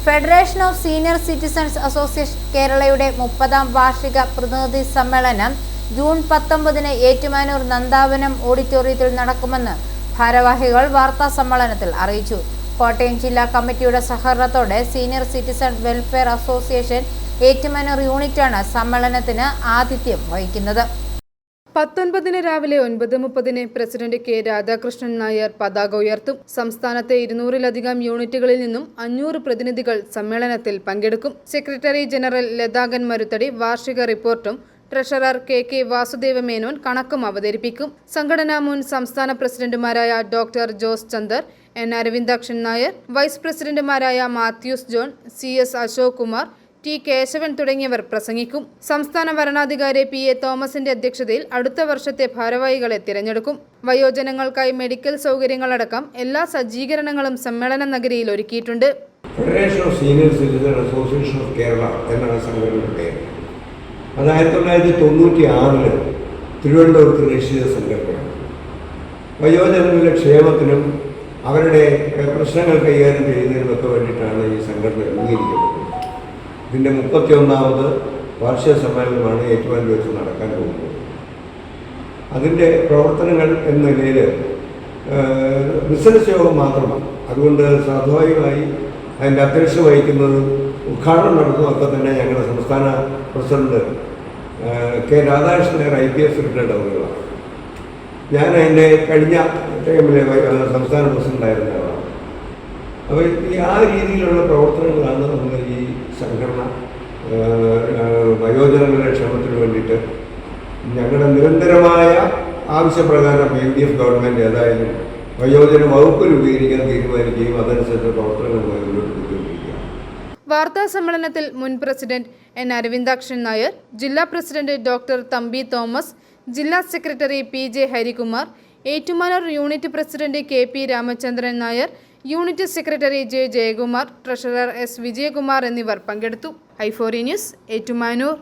Federation of senior citizens association കേരളയുടെ 30ാം വാർഷിക പ്രതിനിധി സമ്മേളനം ജൂൺ 19-ന് ഏറ്റുമാനൂർ നന്ദാവനം ഓഡിറ്റോറിയത്തിൽ നടക്കുമെന്ന് ഭാരവാഹികൾ വാർത്താ സമ്മേളനത്തിൽ അറിയിച്ചു. കോട്ടയം ജില്ലാ കമ്മിറ്റിയുടെ സഹകരണത്തോടെ senior citizen welfare association Ettumanoor യൂണിറ്റാണ് സമ്മേളനത്തിന് ആതിഥ്യം വഹിക്കുന്നത്. 19-ന് രാവിലെ 9:30-ന് പ്രസിഡന്റ് കെ രാധാകൃഷ്ണൻ നായർ പതാക ഉയർത്തും. സംസ്ഥാനത്തെ 200-ലധികം യൂണിറ്റുകളിൽ നിന്നും 500 പ്രതിനിധികൾ സമ്മേളനത്തിൽ പങ്കെടുക്കും. സെക്രട്ടറി ജനറൽ ലതാകൻ മരുത്തടി വാർഷിക റിപ്പോർട്ടും ട്രഷറർ കെ വാസുദേവ മേനോൻ കണക്കും അവതരിപ്പിക്കും. സംഘടനാ മുൻ സംസ്ഥാന പ്രസിഡന്റുമാരായ doctor Jose Chandar, N Aravindakshan Nair, vice പ്രസിഡന്റുമാരായ മാത്യൂസ് ജോൺ, CS അശോക് കുമാർ, ടി കേശവൻ തുടങ്ങിയവർ പ്രസംഗിക്കും. സംസ്ഥാന വരണാധികാരി PA തോമസിന്റെ അധ്യക്ഷതയിൽ അടുത്ത വർഷത്തെ ഭാരവാഹികളെ തിരഞ്ഞെടുക്കും. വയോജനങ്ങൾക്കായി മെഡിക്കൽ സൗകര്യങ്ങളടക്കം എല്ലാ സജ്ജീകരണങ്ങളും സമ്മേളന നഗരിയിൽ ഒരുക്കിയിട്ടുണ്ട്. Federation of senior citizen association of Kerala എന്നാണ് സംഘടനയുടെ പേര്. അത് 1996 തിരുവനന്തപുരത്ത് രജിസ്റ്റർ ചെയ്ത സംഘടനയാണ്. വയോജനങ്ങളുടെ ക്ഷേമത്തിനും അവരുടെ പ്രശ്നങ്ങൾ കൈകാര്യം ചെയ്യുന്നതിനുമൊക്കെ വേണ്ടിയിട്ടാണ് ഈ സംഘടന രൂപീകരിക്കുന്നത്. ഇതിൻ്റെ 31ാമത് വാർഷിക സമ്മേളനമാണ് ഏറ്റുമാനൂർ വെച്ച് നടക്കാൻ പോകുന്നത്. അതിൻ്റെ പ്രവർത്തനങ്ങൾ എന്ന നിലയിൽ ബിസിനസ് യോഗം മാത്രമാണ്. അതുകൊണ്ട് സ്വാഭാവികമായി അതിൻ്റെ അധ്യക്ഷത വഹിക്കുന്നതും ഉദ്ഘാടനം നടത്തുന്നതൊക്കെ തന്നെ ഞങ്ങളുടെ സംസ്ഥാന president K Radhakrishnan IPS retired അവറുകളാണ്. ഞാൻ അതിൻ്റെ കഴിഞ്ഞ ടൈമിലെ സംസ്ഥാന പ്രസിഡന്റായിരുന്ന ആളാണ്. അപ്പോൾ ആ രീതിയിലുള്ള പ്രവർത്തനങ്ങളാണ് നമ്മൾ ഈ സംഘടന വയോജനങ്ങളുടെ ക്ഷേമത്തിന് വേണ്ടിയിട്ട് ഞങ്ങളുടെ നിരന്തരമായ ആവശ്യപ്രകാരം LDF ഗവൺമെൻറ് ഏതായാലും വയോജന വകുപ്പ് രൂപീകരിക്കാൻ തീരുമാനിക്കുകയും അതനുസരിച്ച് പ്രവർത്തനങ്ങൾ മുന്നോട്ട്. വാർത്താ സമ്മേളനത്തിൽ മുൻ പ്രസിഡന്റ് എൻ അരവിന്ദാക്ഷൻ നായർ, ജില്ലാ പ്രസിഡന്റ് ഡോക്ടർ തമ്പി തോമസ്, ജില്ലാ secretary PJ Harikumar, Ettumanoor unit president KP Ramachandran Nair, unit secretary J Jayakumar, treasurer S Vijayakumar എന്നിവർ പങ്കെടുത്തു. i4 news, Ettumanoor.